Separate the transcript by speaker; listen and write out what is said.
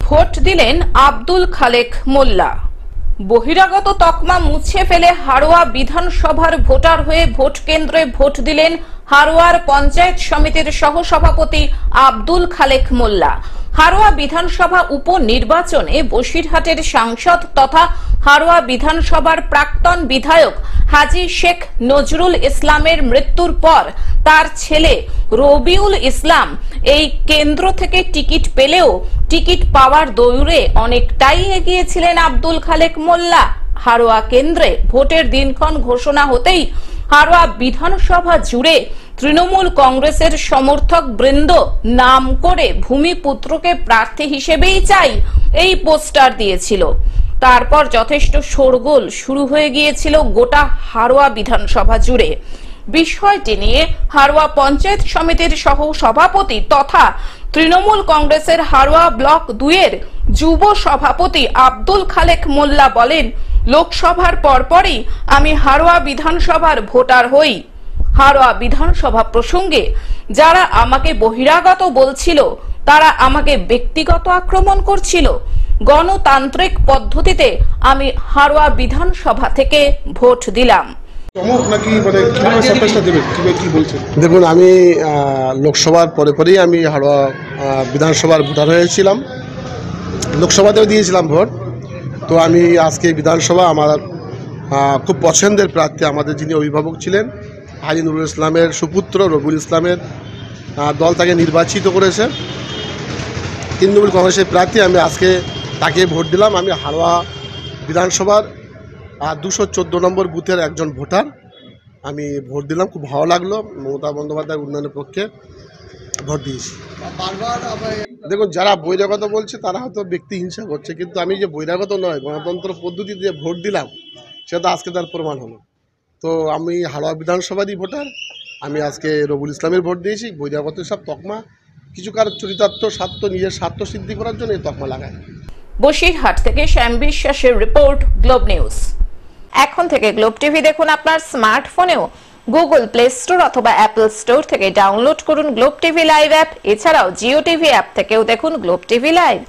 Speaker 1: Vote দিলেন আব্দুল খালেক মোল্লা। বহিরাগত তকমা মুছে ফেলে হাড়োয়া বিধানসভার ভোটার হয়ে ভোট কেন্দ্রে ভোট দিলেন হাড়োয়ার পঞ্চায়েত সমিতির সহসভাপতি আব্দুল খালেক মোল্লা। হাড়োয়া বিধানসভা উপনির্বাচনে বসিরহাটের সাংসদ তথা হাড়োয়া বিধানসভার প্রাক্তন বিধায়ক হাজী শেখ নজরুল ইসলামের মৃত্যুর পর তার ছেলে রবিউল ইসলাম এই কেন্দ্র থেকে টিকিট পেলেও টিকিট পাওয়ার দৌড়ে অনেকটাই এগিয়ে ছিলেন আব্দুল খালেক মোল্লা। হাড়োয়া কেন্দ্রে ভোটের দিনক্ষণ ঘোষণা হতেই হাড়োয়া বিধানসভা জুড়ে তৃণমূল কংগ্রেসের সমর্থক বৃন্দ নাম করে ভূমিপুত্রকে প্রার্থী হিসেবেই চাই এই পোস্টার দিয়েছিল। তারপর যথেষ্ট শোরগোল শুরু হয়ে গিয়েছিল গোটা হাড়োয়া বিধানসভা জুড়ে। বিষয়টি নিয়ে হাড়োয়া পঞ্চায়েত সমিতির সহ সভাপতি তথা তৃণমূল কংগ্রেসের হাড়োয়া ব্লক 2 এর যুব সভাপতি আব্দুল খালেক মোল্লা বলেন, লোকসভার পরপরই আমি হাড়োয়া বিধানসভার ভোটার হই। হাড়োয়া বিধানসভা প্রসঙ্গে যারা আমাকে বহিরাগত বলছিল তারা আমাকে ব্যক্তিগত আক্রমণ করছিল। গণতান্ত্রিক পদ্ধতিতে আমি হাড়োয়া বিধানসভা থেকে ভোট দিলাম।
Speaker 2: দেখুন, আমি লোকসভার পরেই আমি হাড়োয়া বিধানসভার ভোটার হয়েছিলাম, লোকসভাতেও দিয়েছিলাম ভোট। তো আমি আজকে বিধানসভা আমার খুব পছন্দের প্রার্থী, আমাদের যিনি অভিভাবক ছিলেন হাজী নুরুল ইসলামের সুপুত্র রবিউল ইসলামের দল তাকে নির্বাচিত করেছে তৃণমূল কংগ্রেসের প্রার্থী। আমি আজকে তাকে ভোট দিলাম। আমি হাড়োয়া বিধানসভার 214 নম্বর বুথের একজন ভোটার। আমি ভোট দিলাম, খুব ভালো লাগলো। মমতা বন্দ্যোপাধ্যায়ের উন্নয়নের পক্ষে ভোট দিয়েছি। দেখুন, যারা বহিরাগত বলছে তারা হয়তো ব্যক্তি হিংসা করছে, কিন্তু আমি যে বহিরাগত নয়, গণতন্ত্র পদ্ধতিতে যে ভোট দিলাম সেটা আজকে তার প্রমাণ হলো। তো আমি হাড়োয়া বিধানসভারই ভোটার। আমি আজকে রবিউল ইসলামের ভোট দিয়েছি। বহিরাগত সব তকমা কিছু কার চরিতার্থ স্বার্থ, নিজের স্বার্থ সিদ্ধি করার জন্য এই তকমা লাগায়।
Speaker 1: বসিরহাট থেকে শ্যাম বিশ্বাসের রিপোর্ট, গ্লোব নিউজ। এখন থেকে গ্লোব টিভি দেখুন আপনার স্মার্টফোনেও। গুগল প্লে স্টোর অথবা অ্যাপল স্টোর থেকে ডাউনলোড করুন গ্লোব টিভি লাইভ অ্যাপ। এছাড়াও জিও টিভি অ্যাপ থেকেও দেখুন গ্লোব টিভি লাইভ।